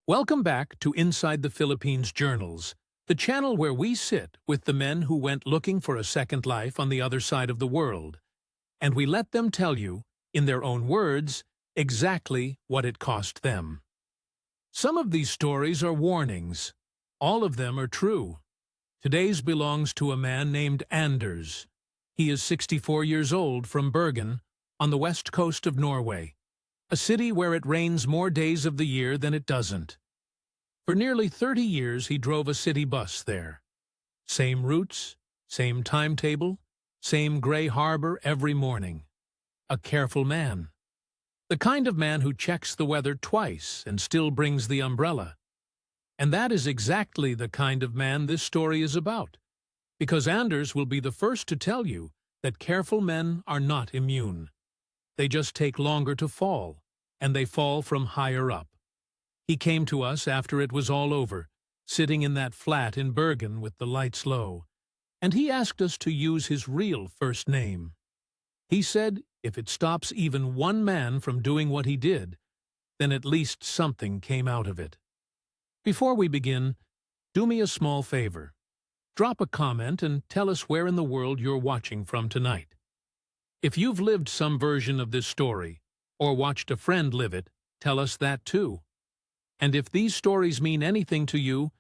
Welcome back to Inside the Philippines Journals, the channel where we sit with the men who went looking for a second life on the other side of the world, and we let them tell you, in their own words, exactly what it cost them. Some of these stories are warnings. All of them are true. Today's belongs to a man named Anders. He is 64 years old, from Bergen, on the west coast of Norway, a city where it rains more days of the year than it doesn't. For nearly 30 years he drove a city bus there. Same routes, same timetable, same gray harbor every morning. A careful man. The kind of man who checks the weather twice and still brings the umbrella. And that is exactly the kind of man this story is about, because Anders will be the first to tell you that careful men are not immune. They just take longer to fall, and they fall from higher up. He came to us after it was all over, sitting in that flat in Bergen with the lights low, and he asked us to use his real first name. He said if it stops even one man from doing what he did, then at least something came out of it. Before we begin, do me a small favor. Drop a comment and tell us where in the world you're watching from tonight. If you've lived some version of this story, or watched a friend live it, tell us that too. And if these stories mean anything to you,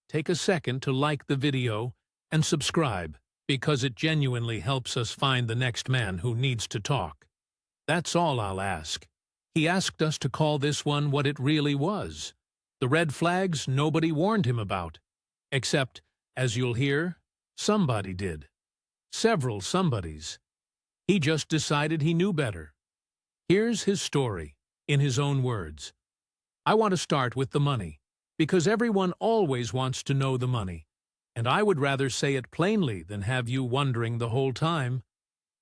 take a second to like the video and subscribe, because it genuinely helps us find the next man who needs to talk. That's all I'll ask. He asked us to call this one what it really was. The red flags nobody warned him about. Except, as you'll hear, somebody did. Several somebodies. He just decided he knew better. Here's his story, in his own words. I want to start with the money, because everyone always wants to know the money, and I would rather say it plainly than have you wondering the whole time.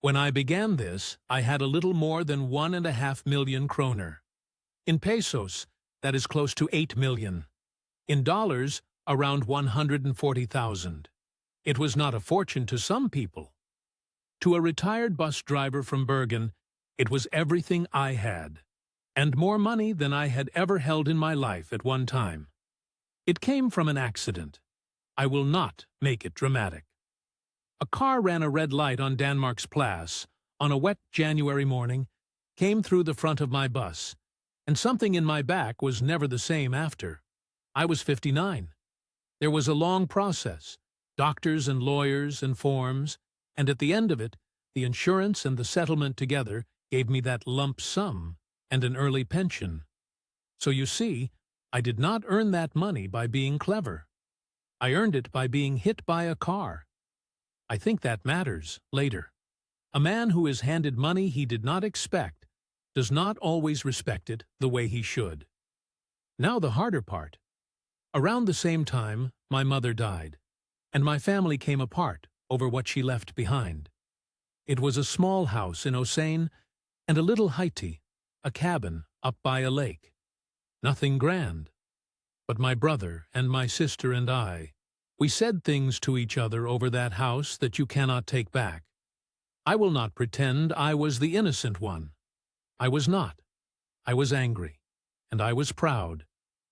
When I began this, I had a little more than 1.5 million kroner. In pesos, that is close to 8 million. In dollars, around 140,000. It was not a fortune to some people. To a retired bus driver from Bergen, it was everything I had, and more money than I had ever held in my life at one time. It came from an accident. I will not make it dramatic. A car ran a red light on Danmarks Plads on a wet January morning, came through the front of my bus, and something in my back was never the same after. I was 59. There was a long process, doctors and lawyers and forms, and at the end of it, the insurance and the settlement together gave me that lump sum and an early pension. So you see, I did not earn that money by being clever. I earned it by being hit by a car. I think that matters later. A man who is handed money he did not expect does not always respect it the way he should. Now the harder part. Around the same time, my mother died, and my family came apart over what she left behind. It was a small house in Osain and a little Haiti, a cabin up by a lake. Nothing grand. But my brother and my sister and I, we said things to each other over that house that you cannot take back. I will not pretend I was the innocent one. I was not. I was angry, and I was proud,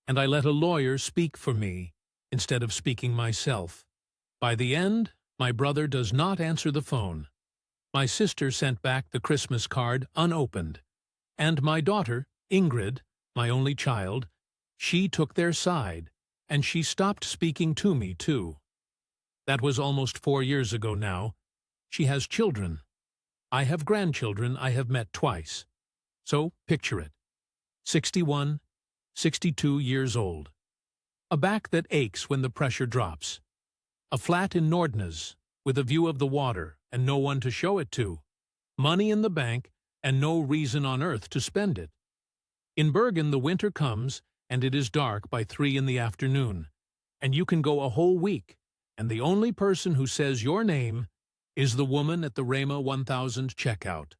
and I let a lawyer speak for me instead of speaking myself. By the end, my brother does not answer the phone. My sister sent back the Christmas card unopened, and my daughter, Ingrid, my only child, she took their side, and she stopped speaking to me too. That was almost 4 years ago now. She has children. I have grandchildren I have met twice. So picture it. 61, 62 years old. A back that aches when the pressure drops. A flat in Nordnes, with a view of the water and no one to show it to. Money in the bank and no reason on earth to spend it. In Bergen the winter comes and it is dark by 3 in the afternoon, and you can go a whole week, and the only person who says your name is the woman at the Rema 1000 checkout.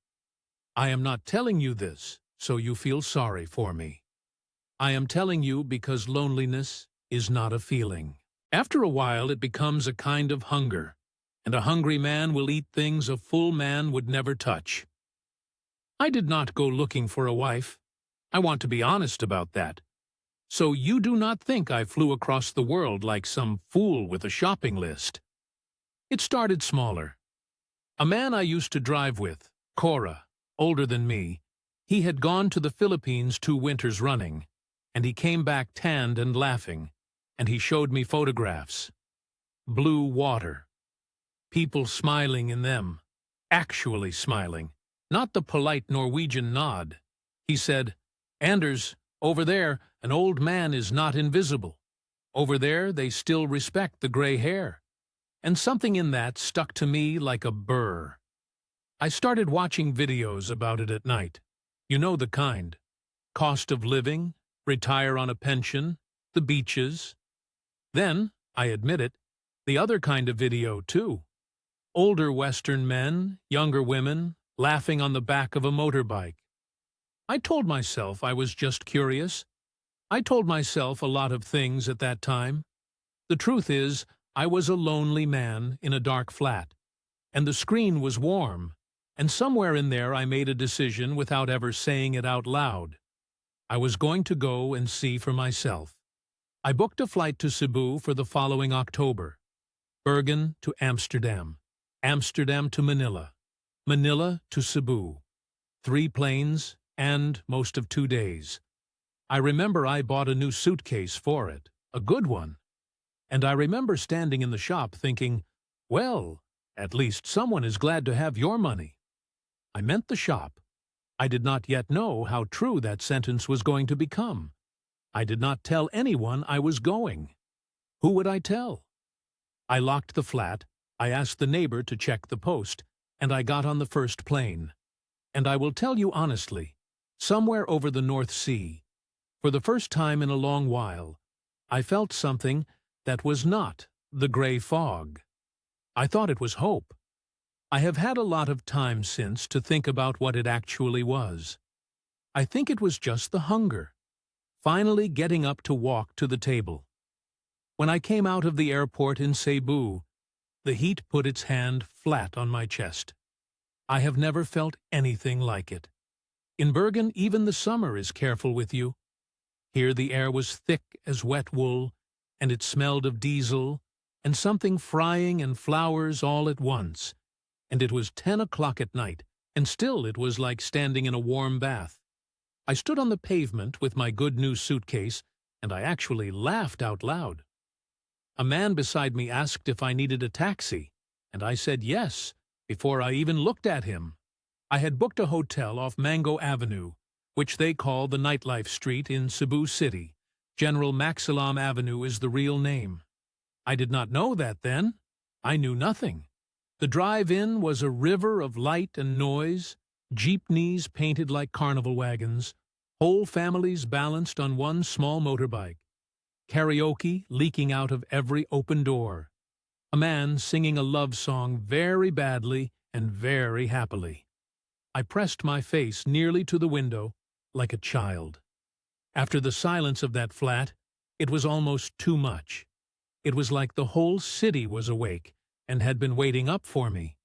I am not telling you this so you feel sorry for me. I am telling you because loneliness is not a feeling. After a while it becomes a kind of hunger, and a hungry man will eat things a full man would never touch. I did not go looking for a wife. I want to be honest about that. So you do not think I flew across the world like some fool with a shopping list. It started smaller. A man I used to drive with, Cora, older than me, he had gone to the Philippines 2 winters running, and he came back tanned and laughing, and he showed me photographs. Blue water. People smiling in them. Actually smiling. Not the polite Norwegian nod. He said, "Anders, over there, an old man is not invisible. Over there, they still respect the gray hair." And something in that stuck to me like a burr. I started watching videos about it at night. You know the kind. Cost of living, retire on a pension, the beaches. Then, I admit it, the other kind of video too. Older Western men, younger women, laughing on the back of a motorbike. I told myself I was just curious. I told myself a lot of things at that time. The truth is, I was a lonely man in a dark flat, and the screen was warm, and somewhere in there I made a decision without ever saying it out loud. I was going to go and see for myself. I booked a flight to Cebu for the following October. Bergen to Amsterdam, Amsterdam to Manila, Manila to Cebu. 3 planes and most of 2 days. I remember I bought a new suitcase for it, a good one. And I remember standing in the shop thinking, well, at least someone is glad to have your money. I meant the shop. I did not yet know how true that sentence was going to become. I did not tell anyone I was going. Who would I tell? I locked the flat, I asked the neighbor to check the post, and I got on the first plane. And I will tell you honestly, somewhere over the North Sea, for the first time in a long while, I felt something that was not the gray fog. I thought it was hope. I have had a lot of time since to think about what it actually was. I think it was just the hunger, finally getting up to walk to the table. When I came out of the airport in Cebu, the heat put its hand flat on my chest. I have never felt anything like it. In Bergen, even the summer is careful with you. Here the air was thick as wet wool, and it smelled of diesel, and something frying and flowers all at once, and it was 10 o'clock at night, and still it was like standing in a warm bath. I stood on the pavement with my good new suitcase, and I actually laughed out loud. A man beside me asked if I needed a taxi, and I said yes, before I even looked at him. I had booked a hotel off Mango Avenue, which they call the nightlife street in Cebu City. General Maxilam Avenue is the real name. I did not know that then. I knew nothing. The drive-in was a river of light and noise, jeepneys painted like carnival wagons, whole families balanced on one small motorbike, karaoke leaking out of every open door, a man singing a love song very badly and very happily. I pressed my face nearly to the window, like a child. After the silence of that flat, it was almost too much. It was like the whole city was awake and had been waiting up for me.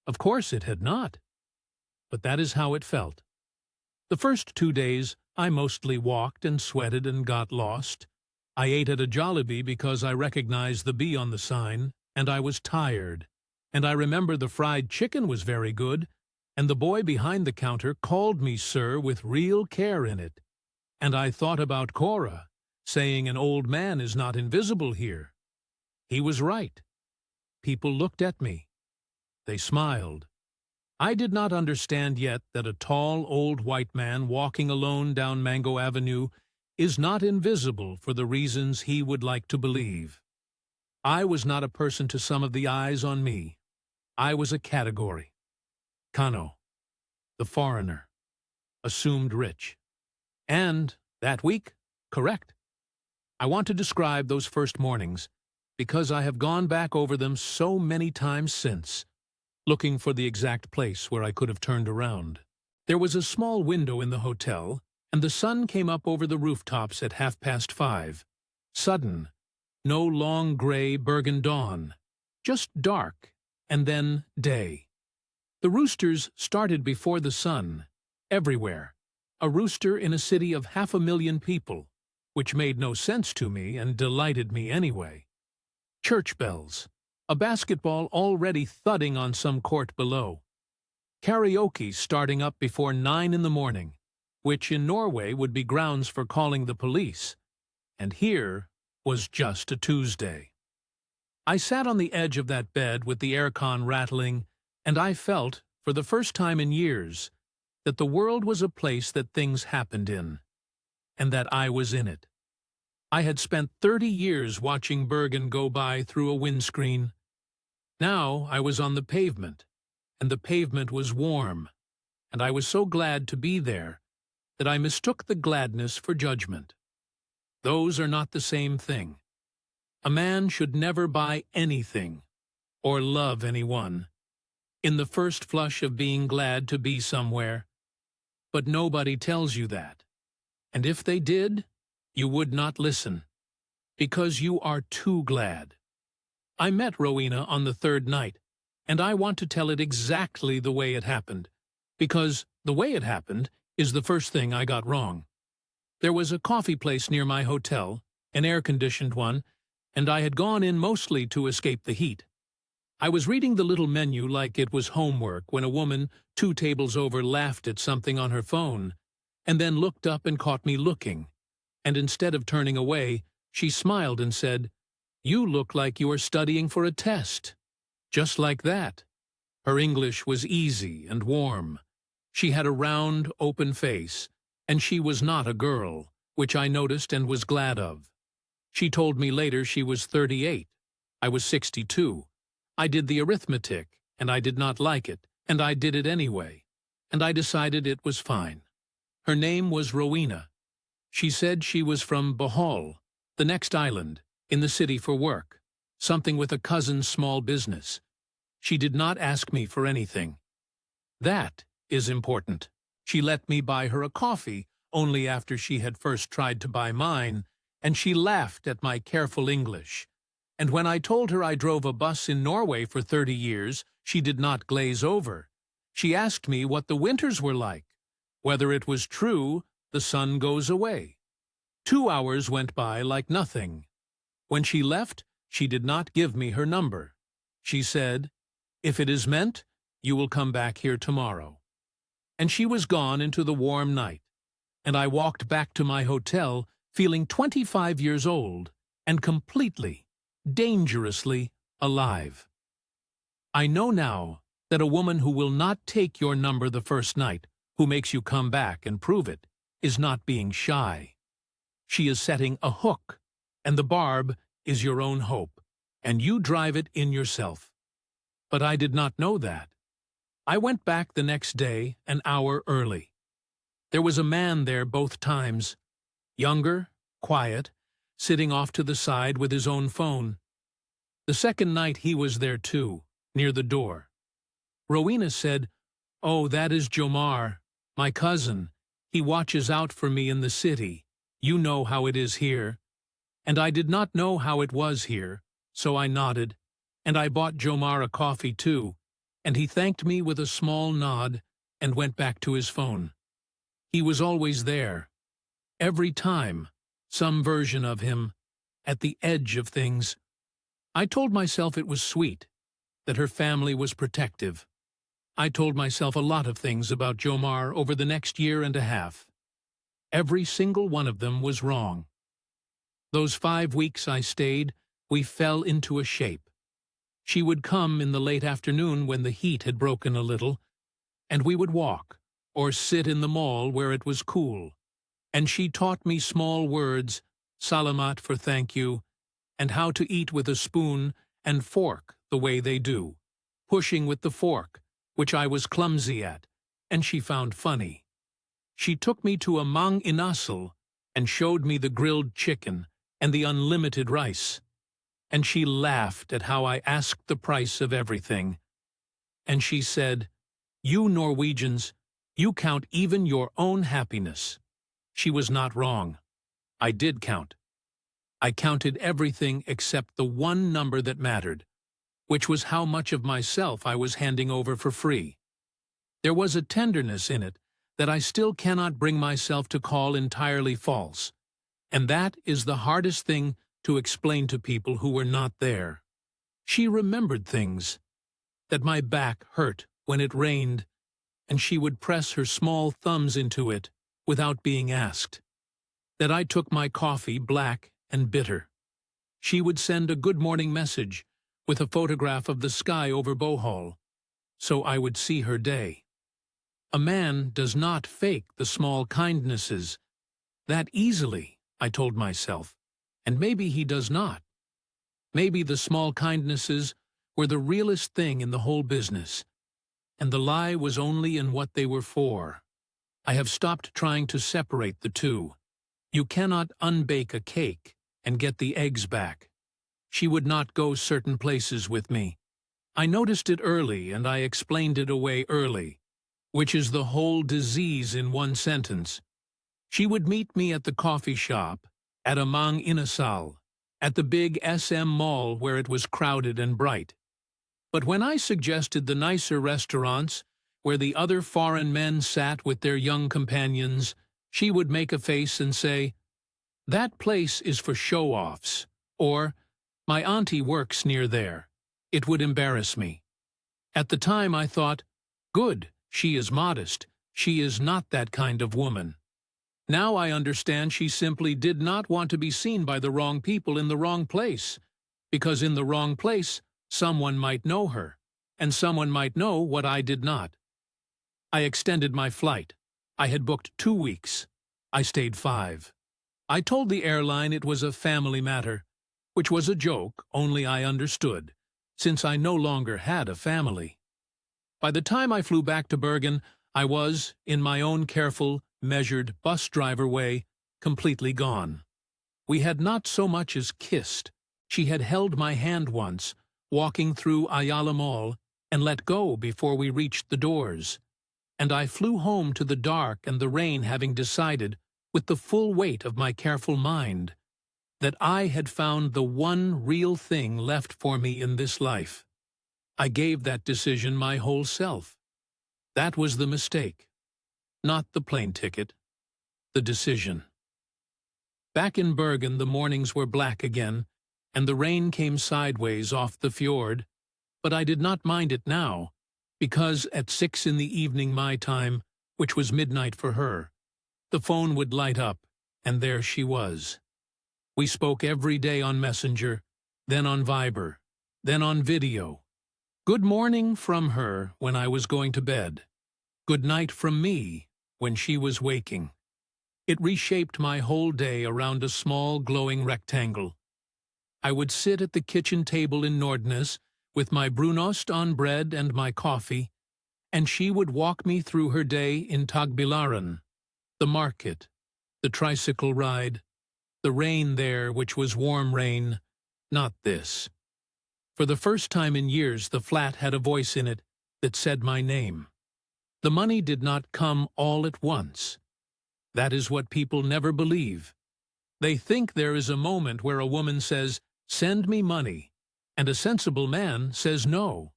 Of course it had not. But that is how it felt. The first 2 days, I mostly walked and sweated and got lost. I ate at a Jollibee because I recognized the B on the sign, and I was tired. And I remember the fried chicken was very good, and the boy behind the counter called me sir with real care in it. And I thought about Cora, saying an old man is not invisible here. He was right. People looked at me. They smiled. I did not understand yet that a tall old white man walking alone down Mango Avenue is not invisible for the reasons he would like to believe. I was not a person to some of the eyes on me. I was a category. Kano, the foreigner, assumed rich. And, that week, correct. I want to describe those first mornings, because I have gone back over them so many times since, looking for the exact place where I could have turned around. There was a small window in the hotel, and the sun came up over the rooftops at 5:30. Sudden, no long gray Bergen dawn, just dark, and then day. The roosters started before the sun, everywhere. A rooster in a city of 500,000 people. which made no sense to me and delighted me anyway. Church bells, a basketball already thudding on some court below. Karaoke starting up before 9 in the morning, which in Norway would be grounds for calling the police, and here was just a Tuesday. I sat on the edge of that bed with the aircon rattling, and I felt, for the first time in years, that the world was a place that things happened in, and that I was in it. I had spent 30 years watching Bergen go by through a windscreen. Now I was on the pavement, and the pavement was warm, and I was so glad to be there that I mistook the gladness for judgment. Those are not the same thing. A man should never buy anything, or love anyone, in the first flush of being glad to be somewhere. But nobody tells you that. And if they did, you would not listen, because you are too glad. I met Rowena on the third night, and I want to tell it exactly the way it happened, because the way it happened is the first thing I got wrong. There was a coffee place near my hotel, an air-conditioned one, and I had gone in mostly to escape the heat. I was reading the little menu like it was homework when a woman 2 tables over laughed at something on her phone, and then looked up and caught me looking, and instead of turning away, she smiled and said, "You look like you are studying for a test." Just like that. Her English was easy and warm. She had a round, open face, and she was not a girl, which I noticed and was glad of. She told me later she was 38. I was 62. I did the arithmetic, and I did not like it, and I did it anyway, and I decided it was fine. Her name was Rowena. She said she was from Bohol, the next island, in the city for work, something with a cousin's small business. She did not ask me for anything. That is important. She let me buy her a coffee only after she had first tried to buy mine, and she laughed at my careful English. And when I told her I drove a bus in Norway for 30 years, she did not glaze over. She asked me what the winters were like, whether it was true the sun goes away. 2 hours went by like nothing. When she left, she did not give me her number. She said, "If it is meant, you will come back here tomorrow." And she was gone into the warm night, and I walked back to my hotel feeling 25 years old and completely, dangerously alive. I know now that a woman who will not take your number the first night, who makes you come back and prove it, is not being shy. She is setting a hook, and the barb is your own hope, and you drive it in yourself. But I did not know that. I went back the next day an hour early. There was a man there both times, younger, quiet, sitting off to the side with his own phone. The second night he was there too, near the door. Rowena said, "Oh, that is Jomar, my cousin. He watches out for me in the city. You know how it is here." And I did not know how it was here, so I nodded, and I bought Jomar a coffee too, and he thanked me with a small nod and went back to his phone. He was always there. Every time, some version of him, at the edge of things. I told myself it was sweet, that her family was protective. I told myself a lot of things about Jomar over the next year and a half. Every single one of them was wrong. Those 5 weeks I stayed, we fell into a shape. She would come in the late afternoon when the heat had broken a little, and we would walk, or sit in the mall where it was cool. And she taught me small words, salamat for thank you, and how to eat with a spoon and fork the way they do, pushing with the fork, which I was clumsy at, and she found funny. She took me to a Mang Inasal and showed me the grilled chicken and the unlimited rice. And she laughed at how I asked the price of everything. And she said, "You Norwegians, you count even your own happiness." She was not wrong. I did count. I counted everything except the one number that mattered, which was how much of myself I was handing over for free. There was a tenderness in it that I still cannot bring myself to call entirely false, And that is the hardest thing to explain to people who were not there. She remembered things, that my back hurt when it rained, and she would press her small thumbs into it without being asked. That I took my coffee black and bitter. She would send a good morning message with a photograph of the sky over Bohol, so I would see her day. A man does not fake the small kindnesses that easily, I told myself, and maybe he does not. Maybe the small kindnesses were the realest thing in the whole business, and the lie was only in what they were for. I have stopped trying to separate the two. You cannot unbake a cake and get the eggs back. She would not go certain places with me. I noticed it early and I explained it away early, which is the whole disease in one sentence. She would meet me at the coffee shop, at a Mang Inasal, at the big SM mall where it was crowded and bright. But when I suggested the nicer restaurants where the other foreign men sat with their young companions, she would make a face and say, "That place is for show-offs," or, "My auntie works near there." It would embarrass me. At the time I thought, good, she is modest, she is not that kind of woman. Now I understand she simply did not want to be seen by the wrong people in the wrong place, because in the wrong place someone might know her, and someone might know what I did not. I extended my flight. I had booked 2 weeks. I stayed 5. I told the airline it was a family matter, which was a joke, only I understood, since I no longer had a family. By the time I flew back to Bergen, I was, in my own careful, measured bus driver way, completely gone. We had not so much as kissed. She had held my hand once, walking through Ayala Mall, and let go before we reached the doors. And I flew home to the dark and the rain, having decided, with the full weight of my careful mind, that I had found the one real thing left for me in this life. I gave that decision my whole self. That was the mistake. Not the plane ticket. The decision. Back in Bergen the mornings were black again, and the rain came sideways off the fjord, but I did not mind it now, because at 6 in the evening my time, which was midnight for her, the phone would light up, and there she was. We spoke every day on Messenger, then on Viber, then on video. Good morning from her when I was going to bed. Good night from me when she was waking. It reshaped my whole day around a small glowing rectangle. I would sit at the kitchen table in Nordnes with my brunost on bread and my coffee, and she would walk me through her day in Tagbilaran, the market, the tricycle ride, the rain there which was warm rain, not this. For the first time in years the flat had a voice in it that said my name. The money did not come all at once. That is what people never believe. They think there is a moment where a woman says, "Send me money," and a sensible man says no.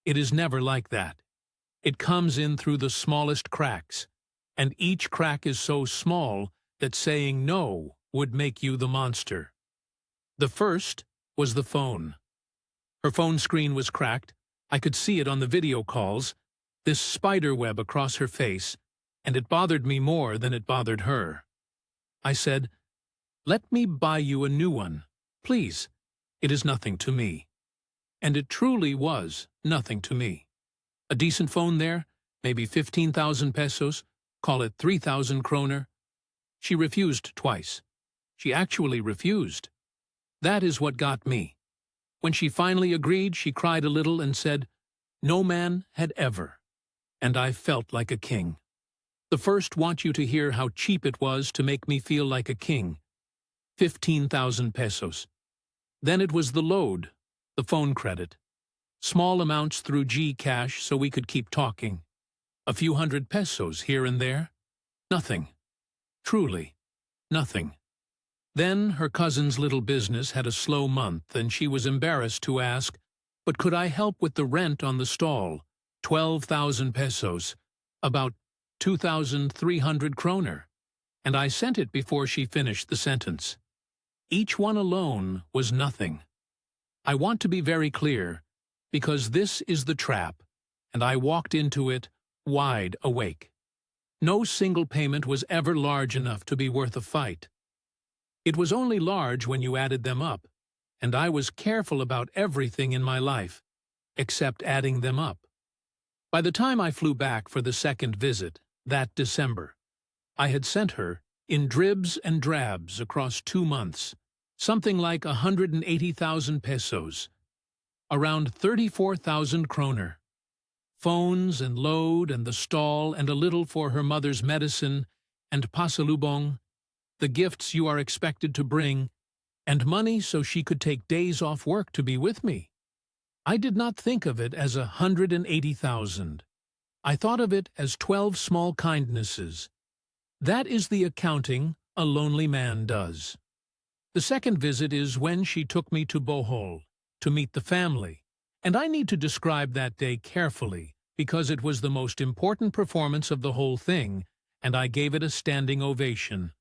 It is never like that. It comes in through the smallest cracks, and each crack is so small that saying no would make you the monster. The first was the phone. Her phone screen was cracked. I could see it on the video calls, this spider web across her face, and it bothered me more than it bothered her. I said, "Let me buy you a new one, please. It is nothing to me." And it truly was nothing to me. A decent phone there, maybe 15,000 pesos, call it 3,000 kroner. She refused twice. She actually refused. That is what got me. When she finally agreed, she cried a little and said, "No man had ever." And I felt like a king. The first want you to hear how cheap it was to make me feel like a king. 15,000 pesos. Then it was the load, the phone credit. Small amounts through Gcash so we could keep talking. A few hundred pesos here and there. Nothing. Truly, nothing. Then her cousin's little business had a slow month, and she was embarrassed to ask, "But could I help with the rent on the stall? 12,000 pesos, about 2,300 kroner." and I sent it before she finished the sentence. Each one alone was nothing. I want to be very clear, because this is the trap, and I walked into it wide awake. No single payment was ever large enough to be worth a fight. It was only large when you added them up, and I was careful about everything in my life, except adding them up. By the time I flew back for the second visit, that December, I had sent her, in dribs and drabs across 2 months, something like 180,000 pesos, around 34,000 kroner. Phones and load and the stall and a little for her mother's medicine and pasalubong, the gifts you are expected to bring, and money so she could take days off work to be with me. I did not think of it as 180,000. I thought of it as 12 small kindnesses. That is the accounting a lonely man does. The second visit is when she took me to Bohol to meet the family, and I need to describe that day carefully because it was the most important performance of the whole thing, and I gave it a standing ovation.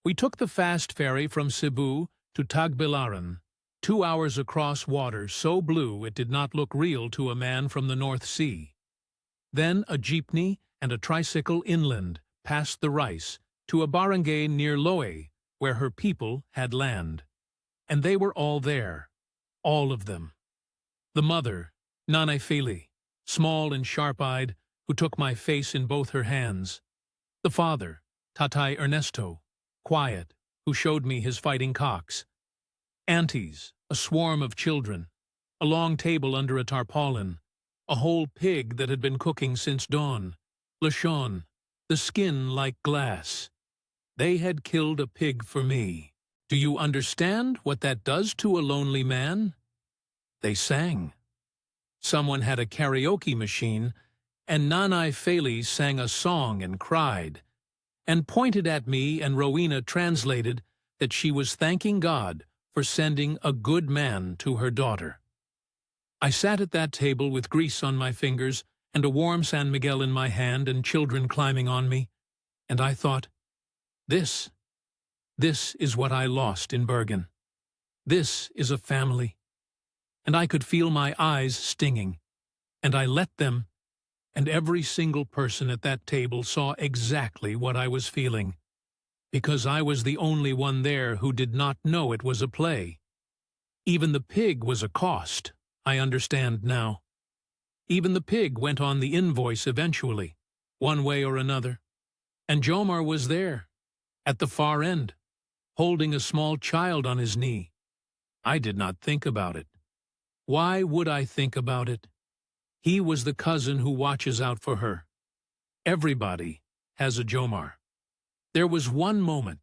We took the fast ferry from Cebu to Tagbilaran, 2 hours across water so blue it did not look real to a man from the North Sea. Then a jeepney and a tricycle inland past the rice to a barangay near Loe, where her people had land. And they were all there, all of them. The mother, Nanay Feli, small and sharp-eyed, who took my face in both her hands. The father, Tatay Ernesto, quiet, who showed me his fighting cocks. Aunties, a swarm of children, a long table under a tarpaulin, a whole pig that had been cooking since dawn, lechon, the skin like glass. They had killed a pig for me. Do you understand what that does to a lonely man? They sang. Someone had a karaoke machine, and Nanay Feli sang a song and cried, and pointed at me, and Rowena translated that she was thanking God for sending a good man to her daughter. I sat at that table with grease on my fingers and a warm San Miguel in my hand and children climbing on me, and I thought, this is what I lost in Bergen. This is a family. And I could feel my eyes stinging, and I let them, and every single person at that table saw exactly what I was feeling, because I was the only one there who did not know it was a play. Even the pig was a cost, I understand now. Even the pig went on the invoice eventually, one way or another. And Jomar was there, at the far end, holding a small child on his knee. I did not think about it. Why would I think about it? He was the cousin who watches out for her. Everybody has a Jomar. There was one moment.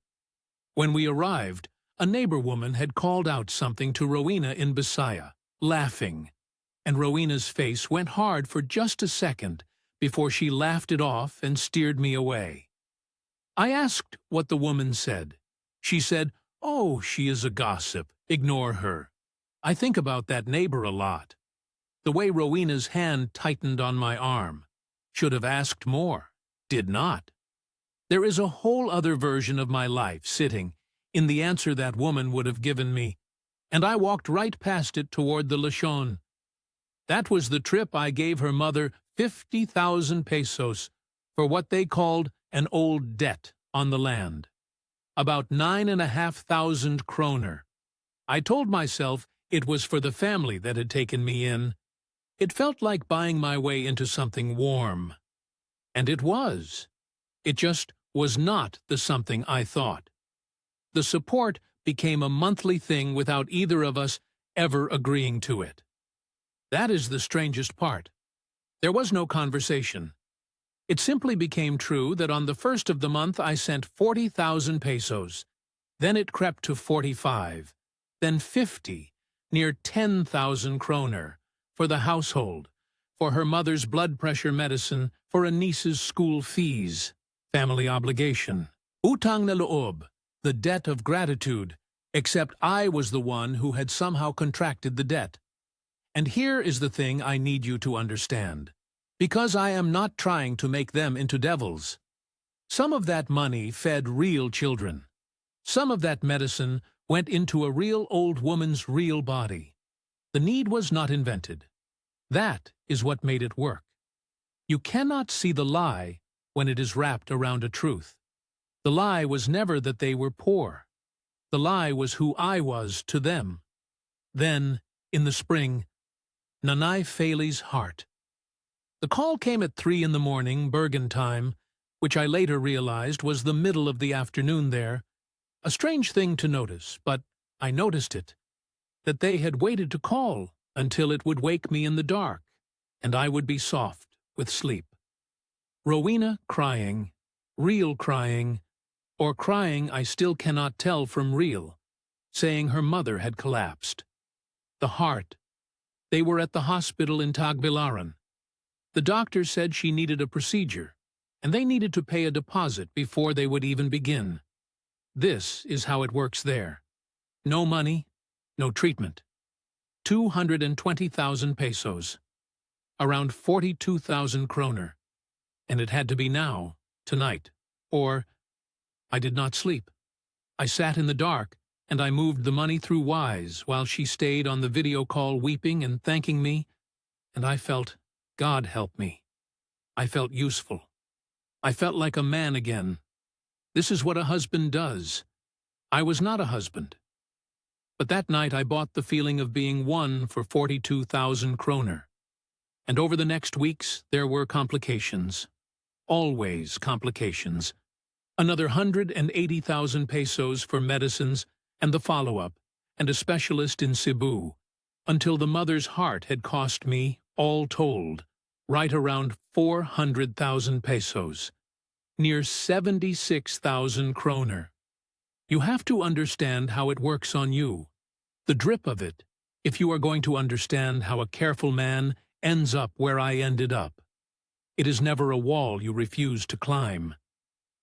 When we arrived, a neighbor woman had called out something to Rowena in Bisaya, laughing, and Rowena's face went hard for just a second before she laughed it off and steered me away. I asked what the woman said. She said, "Oh, she is a gossip. Ignore her." I think about that neighbor a lot. The way Rowena's hand tightened on my arm. Should have asked more. Did not. There is a whole other version of my life sitting in the answer that woman would have given me, and I walked right past it toward the lechon. That was the trip I gave her mother 50,000 pesos for what they called an old debt on the land. About 9,500 kroner. I told myself it was for the family that had taken me in. It felt like buying my way into something warm. And it was. It just was not the something I thought. The support became a monthly thing without either of us ever agreeing to it. That is the strangest part. There was no conversation. It simply became true that on the first of the month I sent 40,000 pesos. Then it crept to 45, then 50, near 10,000 kroner, for the household, for her mother's blood pressure medicine, for a niece's school fees, family obligation. Utang na loob, the debt of gratitude, except I was the one who had somehow contracted the debt. And here is the thing I need you to understand. Because I am not trying to make them into devils. Some of that money fed real children. Some of that medicine went into a real old woman's real body. The need was not invented. That is what made it work. You cannot see the lie when it is wrapped around a truth. The lie was never that they were poor. The lie was who I was to them. Then, in the spring, Nanai Feily's heart. The call came at 3 in the morning, Bergen time, which I later realized was the middle of the afternoon there. A strange thing to notice, but I noticed it, that they had waited to call until it would wake me in the dark, and I would be soft with sleep. Rowena crying, real crying, or crying I still cannot tell from real, saying her mother had collapsed. The heart. They were at the hospital in Tagbilaran. The doctor said she needed a procedure, and they needed to pay a deposit before they would even begin. This is how it works there. No money, no treatment. 220,000 pesos. Around 42,000 kroner. And it had to be now, tonight. Or, I did not sleep. I sat in the dark, and I moved the money through Wise while she stayed on the video call weeping and thanking me, and I felt, God help me. I felt useful. I felt like a man again. This is what a husband does. I was not a husband. But that night I bought the feeling of being won for 42,000 kroner. And over the next weeks there were complications. Always complications. Another 180,000 pesos for medicines and the follow-up, and a specialist in Cebu, until the mother's heart had cost me, all told, right around 400,000 pesos. Near 76,000 kroner. You have to understand how it works on you, the drip of it, if you are going to understand how a careful man ends up where I ended up. It is never a wall you refuse to climb.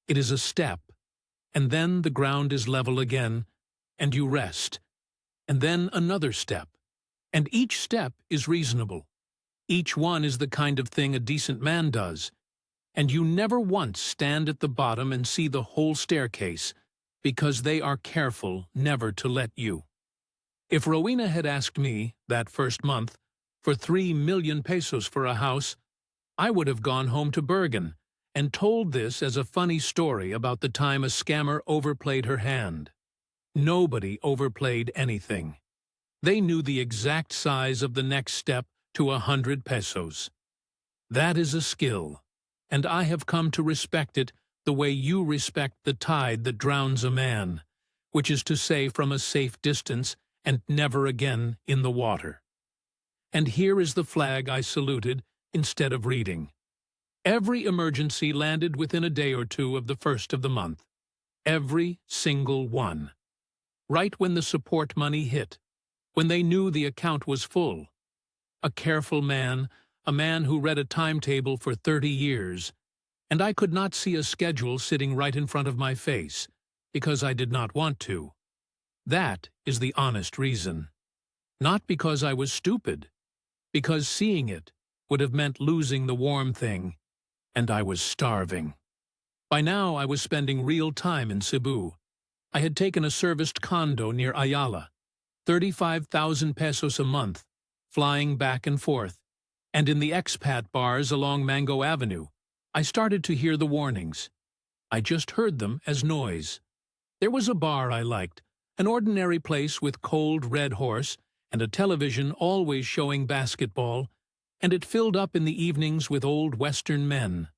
It is a step, and then the ground is level again, and you rest, and then another step, and each step is reasonable. Each one is the kind of thing a decent man does, and you never once stand at the bottom and see the whole staircase, because they are careful never to let you. If Rowena had asked me, that first month, for 3 million pesos for a house, I would have gone home to Bergen and told this as a funny story about the time a scammer overplayed her hand. Nobody overplayed anything. They knew the exact size of the next step to 100 pesos. That is a skill, and I have come to respect it the way you respect the tide that drowns a man, which is to say from a safe distance and never again in the water. And here is the flag I saluted instead of reading. Every emergency landed within a day or two of the first of the month. Every single one. Right when the support money hit, when they knew the account was full. A careful man, a man who read a timetable for 30 years, and I could not see a schedule sitting right in front of my face, because I did not want to. That is the honest reason. Not because I was stupid, because seeing it would have meant losing the warm thing, and I was starving. By now I was spending real time in Cebu. I had taken a serviced condo near Ayala, 35,000 pesos a month, flying back and forth, and in the expat bars along Mango Avenue, I started to hear the warnings. I just heard them as noise. There was a bar I liked, an ordinary place with cold red horse and a television always showing basketball, and it filled up in the evenings with old Western men.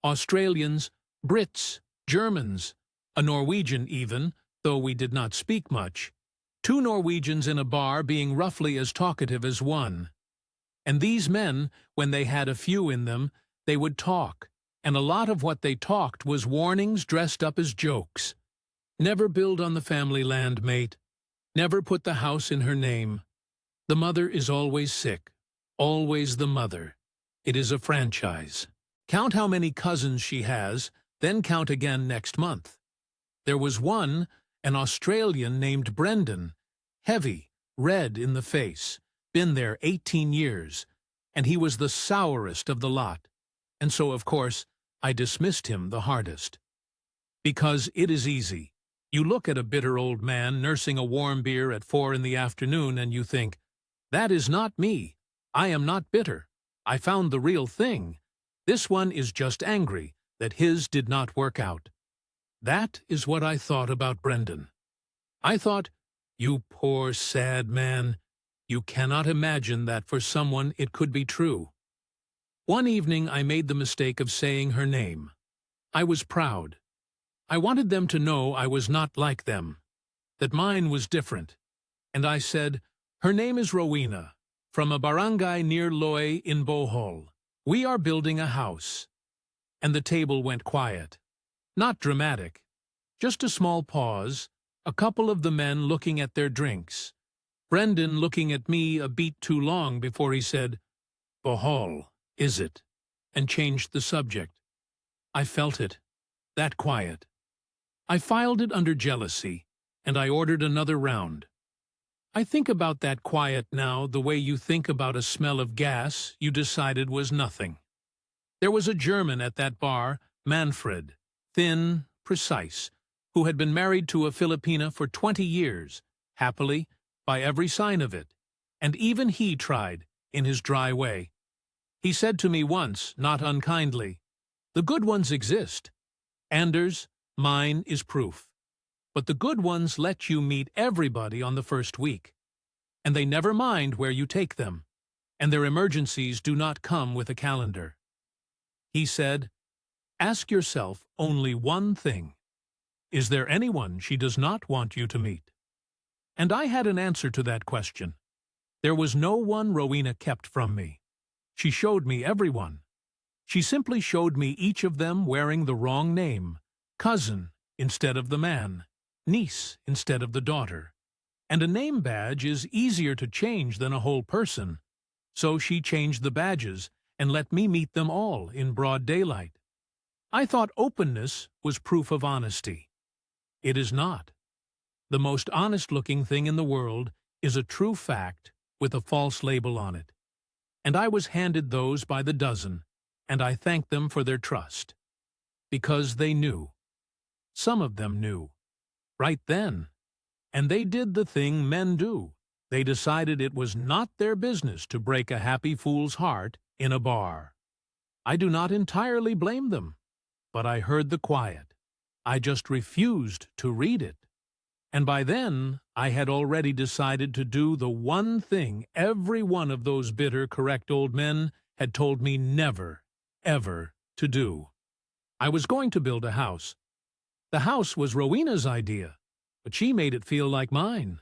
Australians, Brits, Germans, a Norwegian even, though we did not speak much. 2 Norwegians in a bar being roughly as talkative as one. And these men, when they had a few in them, they would talk, and a lot of what they talked was warnings dressed up as jokes. Never build on the family land, mate. Never put the house in her name. The mother is always sick. Always the mother. It is a franchise. Count how many cousins she has, then count again next month. There was one, an Australian named Brendan, heavy, red in the face, been there 18 years, and he was the sourest of the lot, and so, of course, I dismissed him the hardest. Because it is easy. You look at a bitter old man nursing a warm beer at 4 in the afternoon and you think, that is not me. I am not bitter. I found the real thing. This one is just angry that his did not work out. That is what I thought about Brendan. I thought, you poor sad man, you cannot imagine that for someone it could be true. One evening I made the mistake of saying her name. I was proud. I wanted them to know I was not like them, that mine was different. And I said, her name is Rowena, from a barangay near Loy in Bohol. We are building a house. And the table went quiet. Not dramatic. Just a small pause, a couple of the men looking at their drinks. Brendan looking at me a beat too long before he said, Bohol, is it? And changed the subject. I felt it. That quiet. I filed it under jealousy, and I ordered another round. I think about that quiet now the way you think about a smell of gas you decided was nothing. There was a German at that bar, Manfred, thin, precise, who had been married to a Filipina for 20 years, happily, by every sign of it, and even he tried, in his dry way. He said to me once, not unkindly, the good ones exist. Anders, mine is proof. But the good ones let you meet everybody on the first week. And they never mind where you take them. And their emergencies do not come with a calendar. He said, ask yourself only one thing. Is there anyone she does not want you to meet? And I had an answer to that question. There was no one Rowena kept from me. She showed me everyone. She simply showed me each of them wearing the wrong name, cousin instead of the man, niece instead of the daughter. And a name badge is easier to change than a whole person. So she changed the badges and let me meet them all in broad daylight. I thought openness was proof of honesty. It is not. The most honest-looking thing in the world is a true fact with a false label on it. And I was handed those by the dozen, and I thanked them for their trust. Because they knew. Some of them knew. Right then. And they did the thing men do. They decided it was not their business to break a happy fool's heart in a bar. I do not entirely blame them. But I heard the quiet. I just refused to read it. And by then, I had already decided to do the one thing every one of those bitter, correct old men had told me never, ever to do. I was going to build a house. The house was Rowena's idea, but she made it feel like mine.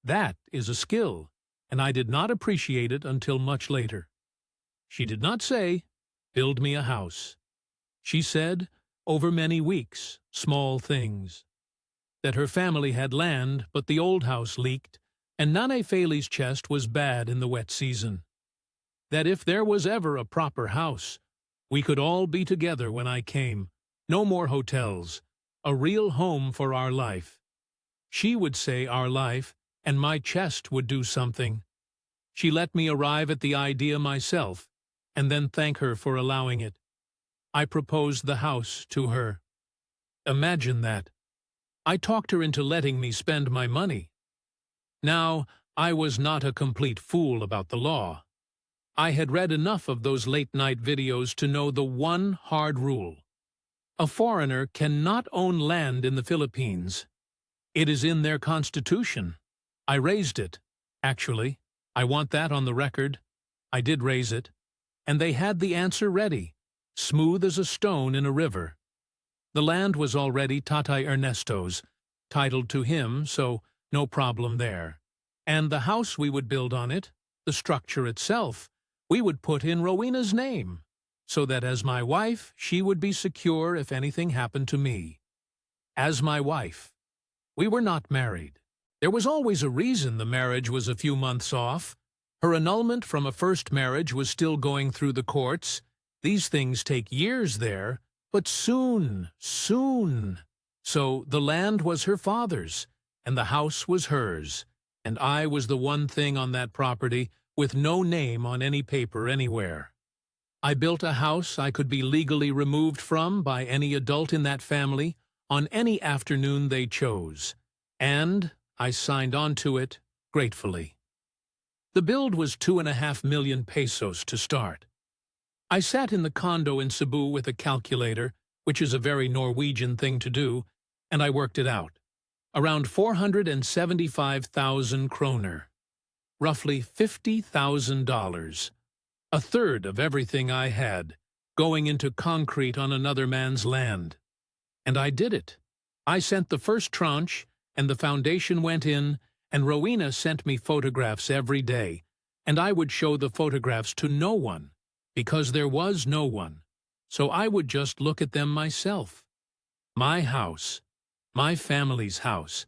That is a skill, and I did not appreciate it until much later. She did not say, build me a house. She said, over many weeks, small things. That her family had land, but the old house leaked, and Nane Feli's chest was bad in the wet season. That if there was ever a proper house, we could all be together when I came. No more hotels. A real home for our life. She would say our life, and my chest would do something. She let me arrive at the idea myself, and then thank her for allowing it. I proposed the house to her. Imagine that. I talked her into letting me spend my money. Now, I was not a complete fool about the law. I had read enough of those late-night videos to know the one hard rule. A foreigner cannot own land in the Philippines. It is in their constitution. I raised it. Actually, I want that on the record. I did raise it. And they had the answer ready, smooth as a stone in a river. The land was already Tatay Ernesto's, titled to him, so no problem there. And the house we would build on it, the structure itself, we would put in Rowena's name, so that as my wife, she would be secure if anything happened to me. As my wife. We were not married. There was always a reason the marriage was a few months off. Her annulment from a first marriage was still going through the courts. These things take years there. But soon. So the land was her father's, and the house was hers, and I was the one thing on that property with no name on any paper anywhere. I built a house I could be legally removed from by any adult in that family on any afternoon they chose, and I signed on to it gratefully. The build was 2.5 million pesos to start. I sat in the condo in Cebu with a calculator, which is a very Norwegian thing to do, and I worked it out. Around 475,000 kroner, roughly $50,000, a third of everything I had, going into concrete on another man's land. And I did it. I sent the first tranche, and the foundation went in, and Rowena sent me photographs every day, and I would show the photographs to no one, because there was no one, so I would just look at them myself. My house, my family's house,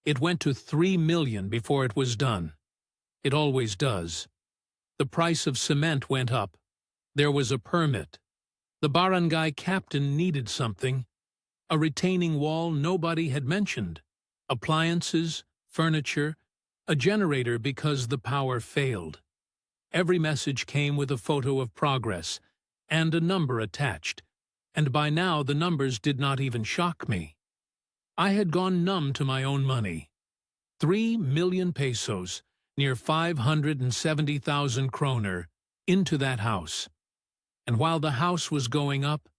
it went to 3 million before it was done. It always does. The price of cement went up. There was a permit. The barangay captain needed something. A retaining wall nobody had mentioned. Appliances, furniture, a generator because the power failed. Every message came with a photo of progress and a number attached, and by now the numbers did not even shock me. I had gone numb to my own money. 3 million pesos, near 570,000 kroner, into that house. And while the house was going up,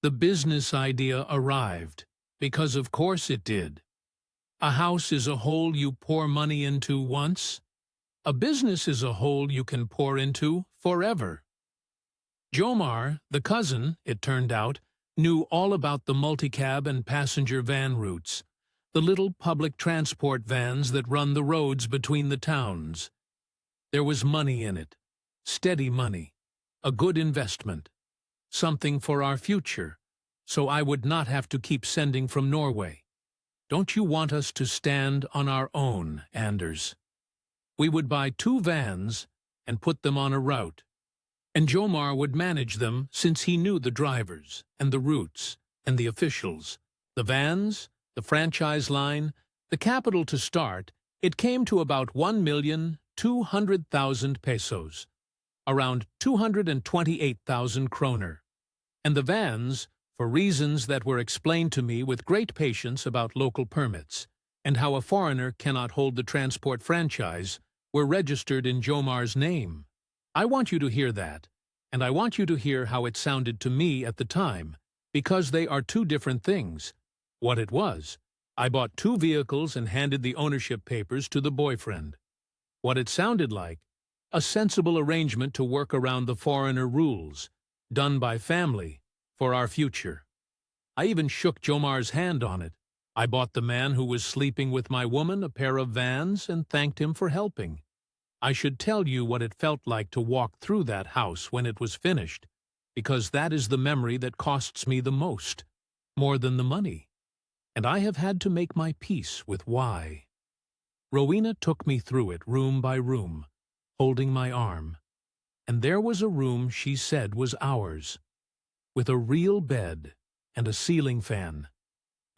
the business idea arrived, because of course it did. A house is a hole you pour money into once. A business is a hole you can pour into forever. Jomar, the cousin, it turned out, knew all about the multicab and passenger van routes, the little public transport vans that run the roads between the towns. There was money in it, steady money, a good investment, something for our future, so I would not have to keep sending from Norway. Don't you want us to stand on our own, Anders? We would buy 2 vans and put them on a route, and Jomar would manage them since he knew the drivers and the routes and the officials, the vans, the franchise line, the capital to start. It came to about 1,200,000 pesos, around 228,000 kroner, and the vans, for reasons that were explained to me with great patience about local permits, and how a foreigner cannot hold the transport franchise, were registered in Jomar's name. I want you to hear that, and I want you to hear how it sounded to me at the time, because they are 2 different things. What it was, I bought 2 vehicles and handed the ownership papers to the boyfriend. What it sounded like, a sensible arrangement to work around the foreigner rules, done by family, for our future. I even shook Jomar's hand on it. I bought the man who was sleeping with my woman a pair of vans and thanked him for helping. I should tell you what it felt like to walk through that house when it was finished, because that is the memory that costs me the most, more than the money. And I have had to make my peace with why. Rowena took me through it room by room, holding my arm. And there was a room she said was ours, with a real bed and a ceiling fan,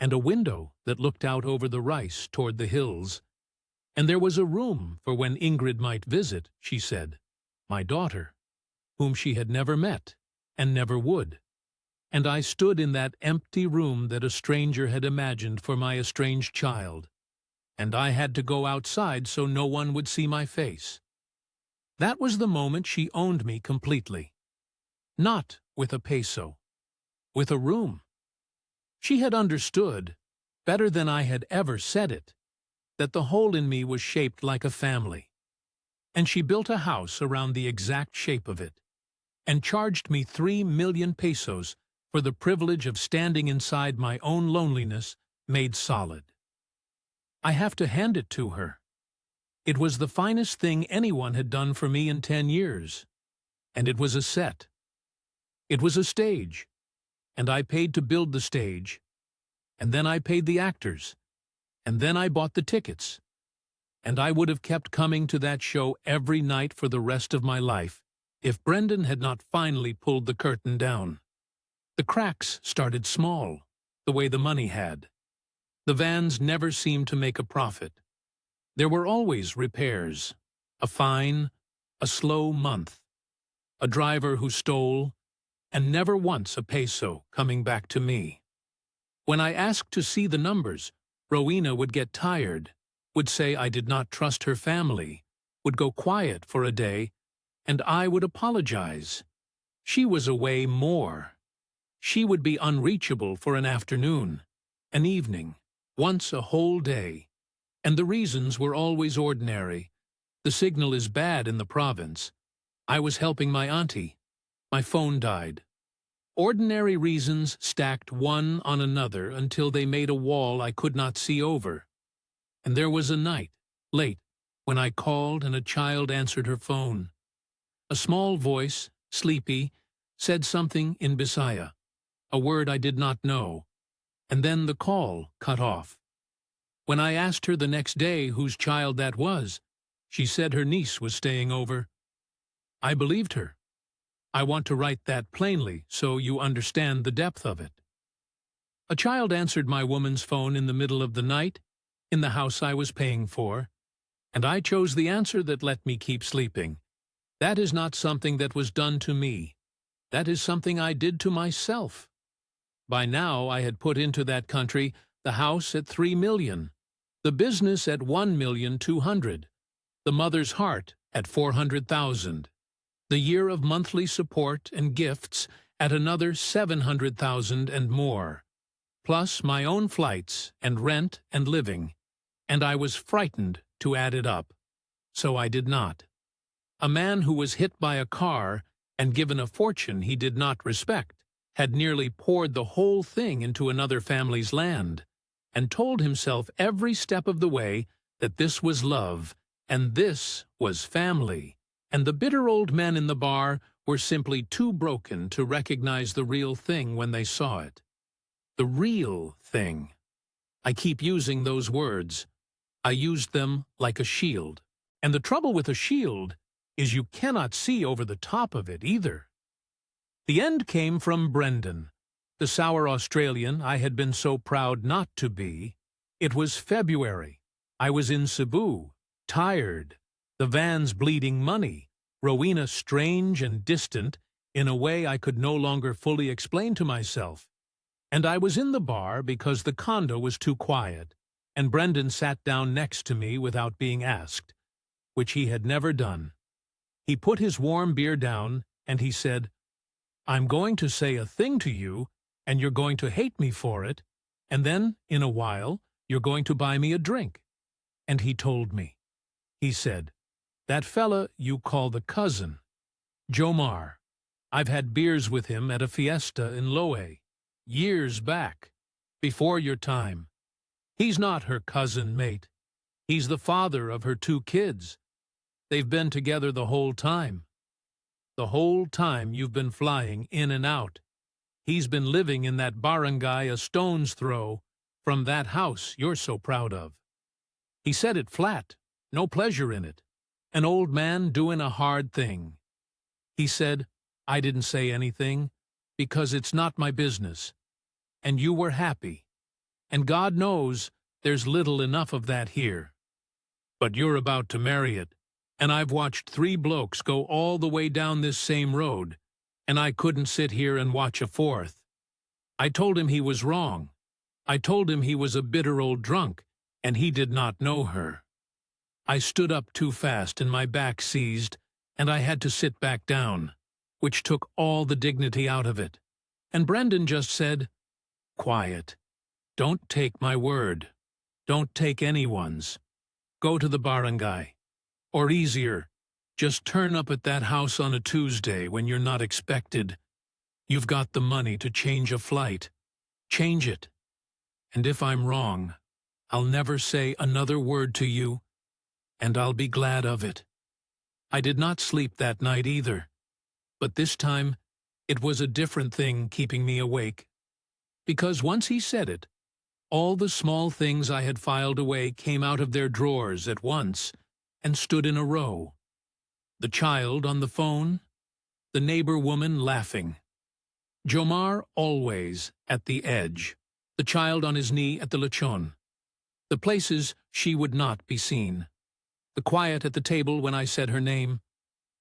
and a window that looked out over the rice toward the hills. And there was a room for when Ingrid might visit, she said, my daughter, whom she had never met and never would. And I stood in that empty room that a stranger had imagined for my estranged child, and I had to go outside so no one would see my face. That was the moment she owned me completely. Not with a peso, with a room. She had understood, better than I had ever said it, that the hole in me was shaped like a family. And she built a house around the exact shape of it, and charged me 3 million pesos for the privilege of standing inside my own loneliness made solid. I have to hand it to her. It was the finest thing anyone had done for me in 10 years. And it was a set. It was a stage. And I paid to build the stage. And then I paid the actors. And then I bought the tickets. And I would have kept coming to that show every night for the rest of my life if Brendan had not finally pulled the curtain down. The cracks started small, the way the money had. The vans never seemed to make a profit. There were always repairs, a fine, a slow month, a driver who stole, and never once a peso coming back to me. When I asked to see the numbers, Rowena would get tired, would say I did not trust her family, would go quiet for a day, and I would apologize. She was away more. She would be unreachable for an afternoon, an evening, once a whole day. And the reasons were always ordinary. The signal is bad in the province. I was helping my auntie. My phone died. Ordinary reasons stacked one on another until they made a wall I could not see over. And there was a night, late, when I called and a child answered her phone. A small voice, sleepy, said something in Bisaya, a word I did not know, and then the call cut off. When I asked her the next day whose child that was, she said her niece was staying over. I believed her. I want to write that plainly so you understand the depth of it. A child answered my woman's phone in the middle of the night, in the house I was paying for, and I chose the answer that let me keep sleeping. That is not something that was done to me. That is something I did to myself. By now I had put into that country the house at 3 million, the business at 1,200,000, the mother's heart at 400,000, the year of monthly support and gifts at another 700,000 and more, plus my own flights and rent and living, and I was frightened to add it up. So I did not. A man who was hit by a car and given a fortune he did not respect had nearly poured the whole thing into another family's land, and told himself every step of the way that this was love, and this was family, and the bitter old men in the bar were simply too broken to recognize the real thing when they saw it. The real thing. I keep using those words. I used them like a shield. And the trouble with a shield is you cannot see over the top of it either. The end came from Brendan, the sour Australian I had been so proud not to be. It was February. I was in Cebu, tired, the van's bleeding money, Rowena strange and distant in a way I could no longer fully explain to myself. And I was in the bar because the condo was too quiet, and Brendan sat down next to me without being asked, which he had never done. He put his warm beer down, and he said, "I'm going to say a thing to you, and you're going to hate me for it, and then, in a while, you're going to buy me a drink." And he told me. He said, "That fella you call the cousin, Jomar, I've had beers with him at a fiesta in Loe, years back, before your time. He's not her cousin, mate. He's the father of her 2 kids. They've been together the whole time. The whole time you've been flying in and out. He's been living in that barangay a stone's throw from that house you're so proud of." He said it flat, no pleasure in it. An old man doing a hard thing. He said, "I didn't say anything, because it's not my business. And you were happy. And God knows there's little enough of that here. But you're about to marry it. And I've watched 3 blokes go all the way down this same road, and I couldn't sit here and watch a 4th. I told him he was wrong. I told him he was a bitter old drunk, and he did not know her. I stood up too fast and my back seized, and I had to sit back down, which took all the dignity out of it. And Brendan just said, 'Quiet. Don't take my word. Don't take anyone's. Go to the barangay. Or easier, just turn up at that house on a Tuesday when you're not expected. You've got the money to change a flight. Change it. And if I'm wrong, I'll never say another word to you, and I'll be glad of it.' I did not sleep that night either, but this time it was a different thing keeping me awake. Because once he said it, all the small things I had filed away came out of their drawers at once and stood in a row. The child on the phone, the neighbor woman laughing. Jomar always at the edge, the child on his knee at the lechon. The places she would not be seen. The quiet at the table when I said her name.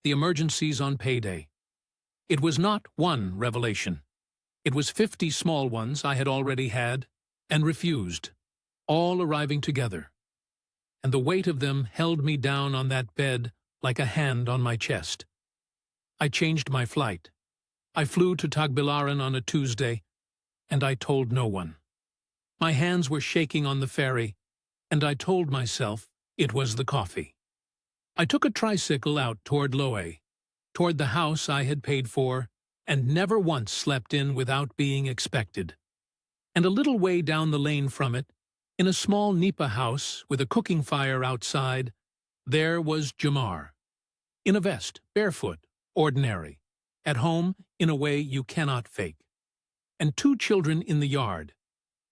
The emergencies on payday. It was not one revelation. It was 50 small ones I had already had, and refused, all arriving together. And the weight of them held me down on that bed like a hand on my chest. I changed my flight. I flew to Tagbilaran on a Tuesday, and I told no one. My hands were shaking on the ferry, and I told myself it was the coffee. I took a tricycle out toward Loe, toward the house I had paid for, and never once slept in without being expected. And a little way down the lane from it, in a small nipa house with a cooking fire outside, there was Jamar. In a vest, barefoot, ordinary, at home in a way you cannot fake. And 2 children in the yard,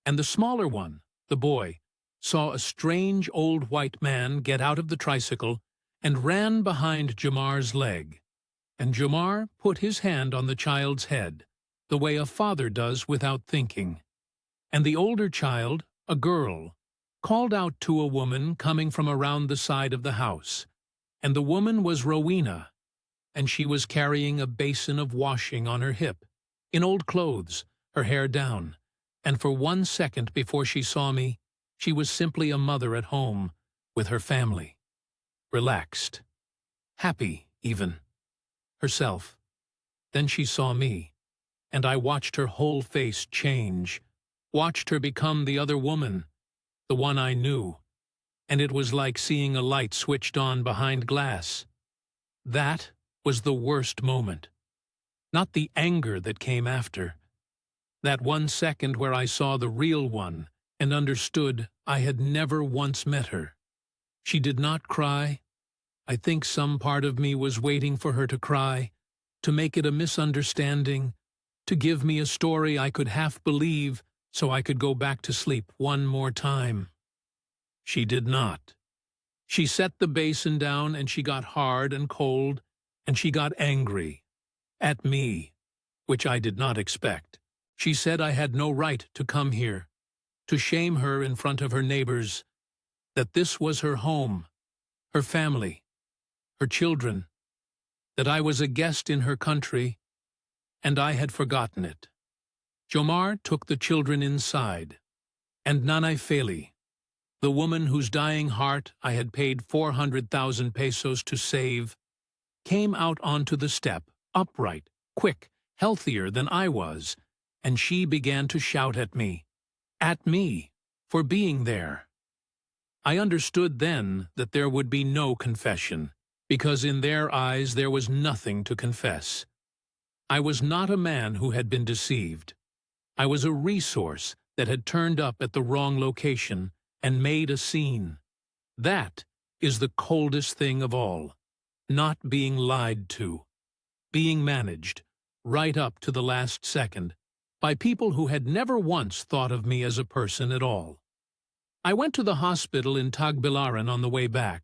and the smaller one, the boy, saw a strange old white man get out of the tricycle and ran behind Jamar's leg. And Jamar put his hand on the child's head, the way a father does without thinking. And the older child, a girl, called out to a woman coming from around the side of the house. And the woman was Rowena, and she was carrying a basin of washing on her hip, in old clothes, her hair down, and for 1 second before she saw me, she was simply a mother at home, with her family. Relaxed. Happy, even. Herself. Then she saw me, and I watched her whole face change, watched her become the other woman, the one I knew, and it was like seeing a light switched on behind glass. That was the worst moment. Not the anger that came after. That 1 second where I saw the real one and understood I had never once met her. She did not cry. I think some part of me was waiting for her to cry, to make it a misunderstanding, to give me a story I could half believe so I could go back to sleep one more time. She did not. She set the basin down and she got hard and cold, and she got angry. At me, which I did not expect. She said I had no right to come here, to shame her in front of her neighbors, that this was her home, her family, her children, that I was a guest in her country, and I had forgotten it. Jomar took the children inside, and Nanaifeli, the woman whose dying heart I had paid 400,000 pesos to save, came out onto the step, upright, quick, healthier than I was, and she began to shout at me, for being there. I understood then that there would be no confession, because in their eyes there was nothing to confess. I was not a man who had been deceived. I was a resource that had turned up at the wrong location and made a scene. That is the coldest thing of all, not being lied to, being managed, right up to the last second, by people who had never once thought of me as a person at all. I went to the hospital in Tagbilaran on the way back,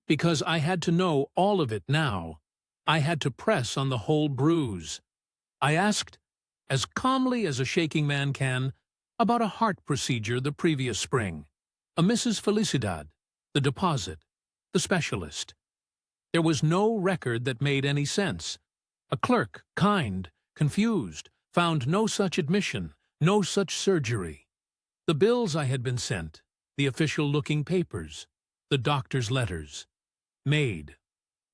because I had to know all of it now. I had to press on the whole bruise. I asked, as calmly as a shaking man can, about a heart procedure the previous spring, a Mrs. Felicidad, the deposit, the specialist. There was no record that made any sense. A clerk, kind, confused, found no such admission, no such surgery. The bills I had been sent, the official-looking papers, the doctor's letters, made,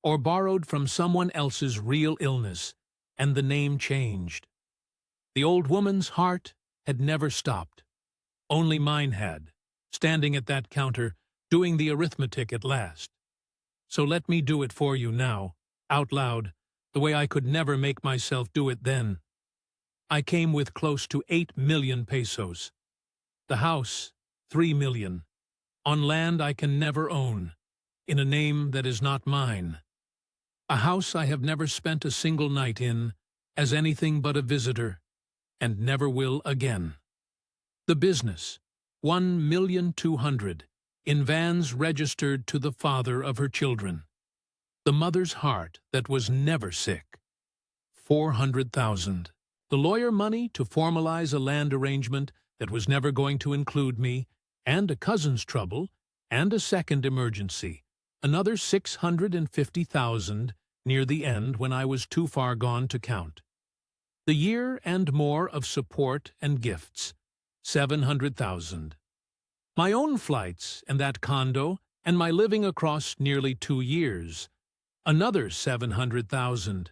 or borrowed from someone else's real illness, and the name changed. The old woman's heart had never stopped. Only mine had, standing at that counter, doing the arithmetic at last. So let me do it for you now, out loud, the way I could never make myself do it then. I came with close to 8 million pesos. The house, 3 million. On land I can never own, in a name that is not mine. A house I have never spent a single night in, as anything but a visitor, and never will again. The business, 1,200,000, in vans registered to the father of her children. The mother's heart that was never sick, 400,000. The lawyer money to formalize a land arrangement that was never going to include me, and a cousin's trouble, and a second emergency, another 650,000 near the end when I was too far gone to count. The year and more of support and gifts, 700,000. My own flights and that condo and my living across nearly 2 years. Another 700,000.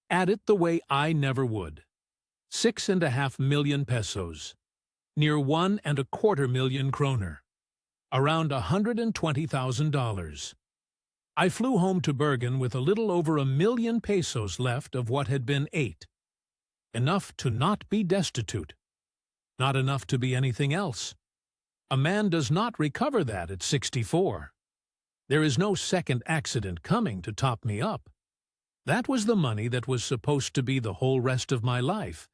Add it the way I never would. 6.5 million pesos. Near 1.25 million kroner. Around $120,000. I flew home to Bergen with a little over 1 million pesos left of what had been 8. Enough to not be destitute. Not enough to be anything else. A man does not recover that at 64. There is no second accident coming to top me up. That was the money that was supposed to be the whole rest of my life,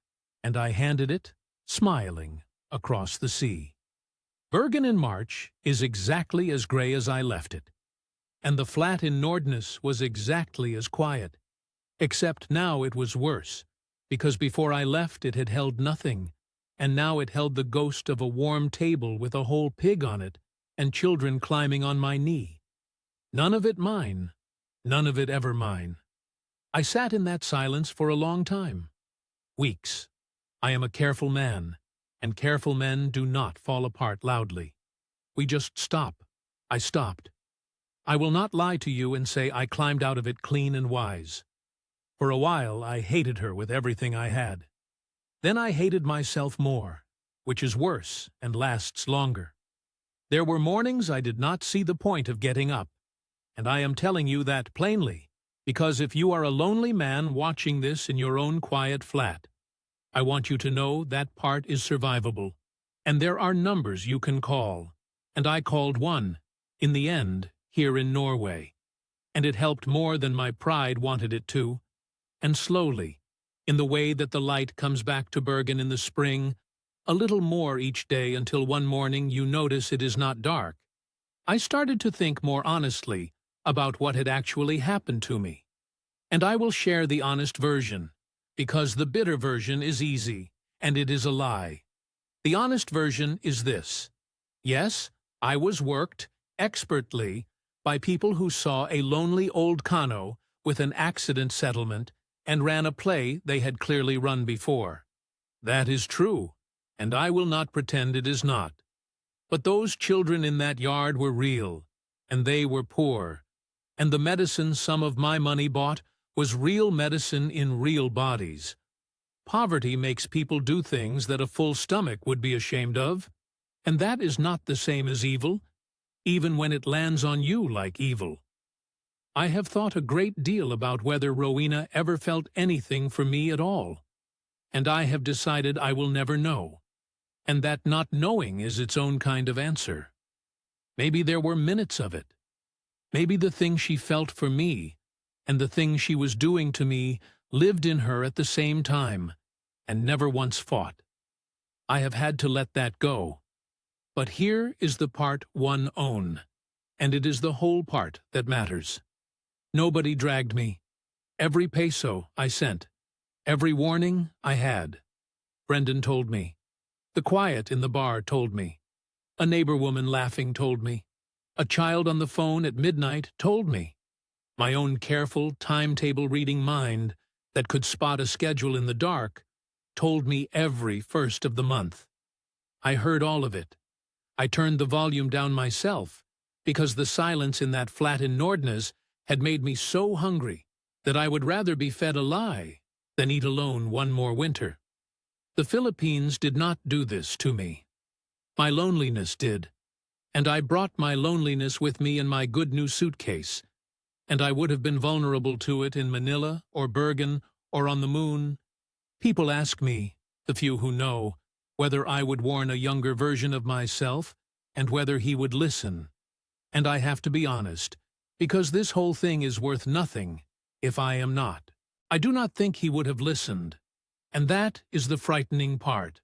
and I handed it, smiling, across the sea. Bergen in March is exactly as gray as I left it, and the flat in Nordnes was exactly as quiet, except now it was worse, because before I left it had held nothing, and now it held the ghost of a warm table with a whole pig on it and children climbing on my knee. None of it mine, none of it ever mine. I sat in that silence for a long time. Weeks. I am a careful man, and careful men do not fall apart loudly. We just stop. I stopped. I will not lie to you and say I climbed out of it clean and wise. For a while I hated her with everything I had. Then I hated myself more, which is worse and lasts longer. There were mornings I did not see the point of getting up, and I am telling you that plainly, because if you are a lonely man watching this in your own quiet flat, I want you to know that part is survivable, and there are numbers you can call, and I called one, in the end, here in Norway, and it helped more than my pride wanted it to, and slowly, in the way that the light comes back to Bergen in the spring, a little more each day until one morning you notice it is not dark, I started to think more honestly about what had actually happened to me. And I will share the honest version, because the bitter version is easy, and it is a lie. The honest version is this. Yes, I was worked, expertly, by people who saw a lonely old Kano with an accident settlement and ran a play they had clearly run before. That is true, and I will not pretend it is not. But those children in that yard were real, and they were poor, and the medicine some of my money bought was real medicine in real bodies. Poverty makes people do things that a full stomach would be ashamed of, and that is not the same as evil, even when it lands on you like evil. I have thought a great deal about whether Rowena ever felt anything for me at all, and I have decided I will never know, and that not knowing is its own kind of answer. Maybe there were minutes of it. Maybe the thing she felt for me and the thing she was doing to me lived in her at the same time and never once fought. I have had to let that go. But here is the part one own, and it is the whole part that matters. Nobody dragged me. Every peso I sent. Every warning I had. Brendan told me. The quiet in the bar told me. A neighbor woman laughing told me. A child on the phone at midnight told me. My own careful, timetable-reading mind that could spot a schedule in the dark told me every first of the month. I heard all of it. I turned the volume down myself, because the silence in that flat in Nordnes had made me so hungry that I would rather be fed a lie than eat alone one more winter. The Philippines did not do this to me. My loneliness did, and I brought my loneliness with me in my good new suitcase, and I would have been vulnerable to it in Manila or Bergen or on the moon. People ask me, the few who know, whether I would warn a younger version of myself and whether he would listen. And I have to be honest, because this whole thing is worth nothing if I am not. I do not think he would have listened, and that is the frightening part.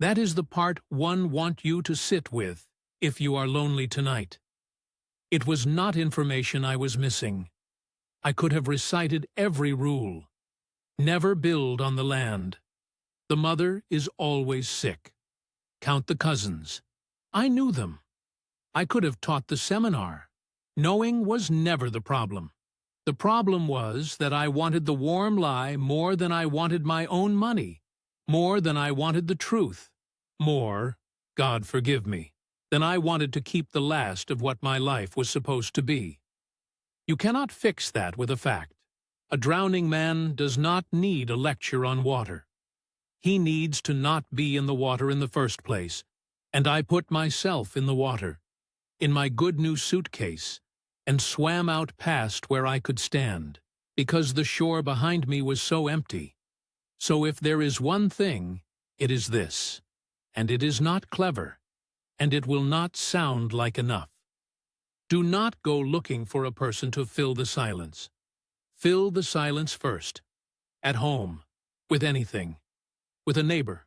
That is the part one want you to sit with if you are lonely tonight. It was not information I was missing. I could have recited every rule. Never build on the land. The mother is always sick. Count the cousins. I knew them. I could have taught the seminar. Knowing was never the problem. The problem was that I wanted the warm lie more than I wanted my own money, more than I wanted the truth. more, God forgive me, than I wanted to keep the last of what my life was supposed to be. You cannot fix that with a fact. A drowning man does not need a lecture on water. He needs to not be in the water in the first place, and I put myself in the water, in my good new suitcase, and swam out past where I could stand, because the shore behind me was so empty. So if there is one thing, it is this, and it is not clever, and it will not sound like enough. Do not go looking for a person to fill the silence. Fill the silence first, at home, with anything, with a neighbor,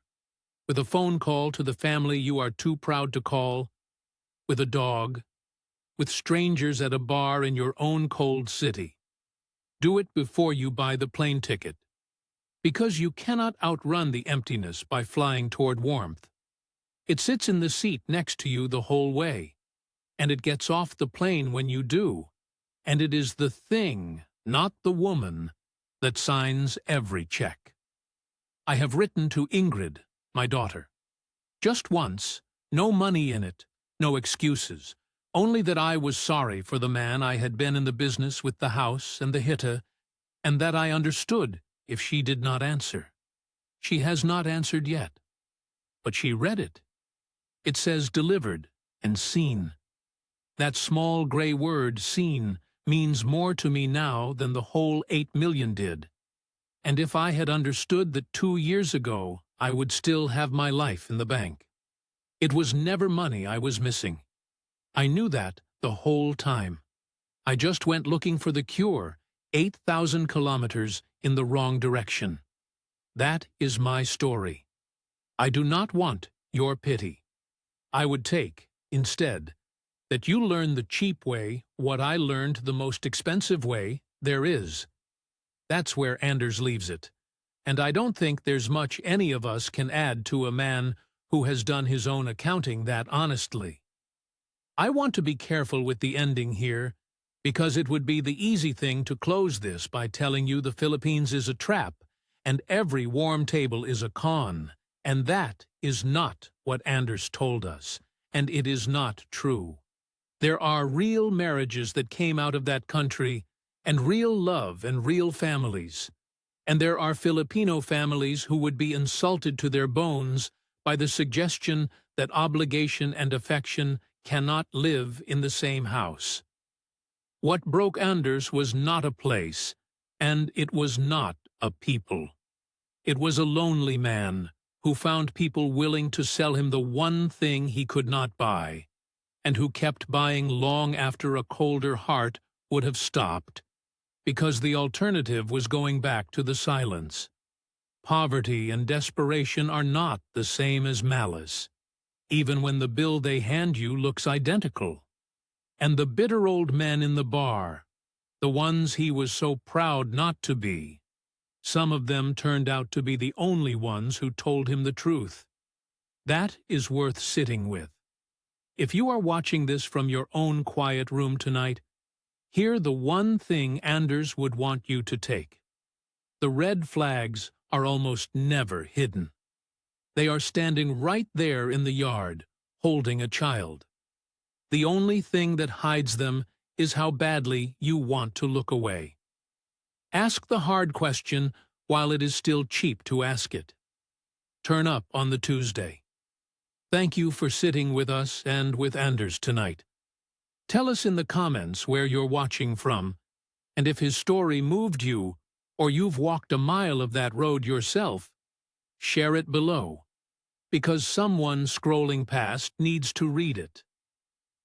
with a phone call to the family you are too proud to call, with a dog, with strangers at a bar in your own cold city. Do it before you buy the plane ticket, because you cannot outrun the emptiness by flying toward warmth. It sits in the seat next to you the whole way, and it gets off the plane when you do, and it is the thing, not the woman, that signs every check. I have written to Ingrid, my daughter. Just once, no money in it, no excuses, only that I was sorry for the man I had been in the business with the house and the hitta, and that I understood if she did not answer. She has not answered yet, but she read it. It says delivered and seen. That small gray word, seen, means more to me now than the whole 8 million did. And if I had understood that 2 years ago, I would still have my life in the bank. It was never money I was missing. I knew that the whole time. I just went looking for the cure, 8,000 kilometers in the wrong direction. That is my story. I do not want your pity. I would take, instead, that you learn the cheap way what I learned the most expensive way there is. That's where Anders leaves it, and I don't think there's much any of us can add to a man who has done his own accounting that honestly. I want to be careful with the ending here, because it would be the easy thing to close this by telling you the Philippines is a trap, and every warm table is a con, and that is not what Anders told us, and it is not true. There are real marriages that came out of that country, and real love and real families. And there are Filipino families who would be insulted to their bones by the suggestion that obligation and affection cannot live in the same house. What broke Anders was not a place, and it was not a people. It was a lonely man who found people willing to sell him the one thing he could not buy, and who kept buying long after a colder heart would have stopped, because the alternative was going back to the silence. Poverty and desperation are not the same as malice, even when the bill they hand you looks identical. And the bitter old men in the bar, the ones he was so proud not to be, some of them turned out to be the only ones who told him the truth. That is worth sitting with. If you are watching this from your own quiet room tonight, hear the one thing Anders would want you to take. The red flags are almost never hidden. They are standing right there in the yard, holding a child. The only thing that hides them is how badly you want to look away. Ask the hard question while it is still cheap to ask it. Turn up on the Tuesday. Thank you for sitting with us and with Anders tonight. Tell us in the comments where you're watching from, and if his story moved you, or you've walked a mile of that road yourself, share it below, because someone scrolling past needs to read it.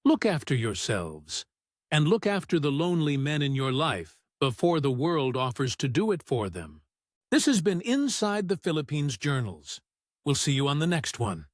Look after yourselves, and look after the lonely men in your life before the world offers to do it for them. This has been Inside the Philippines Journals. We'll see you on the next one.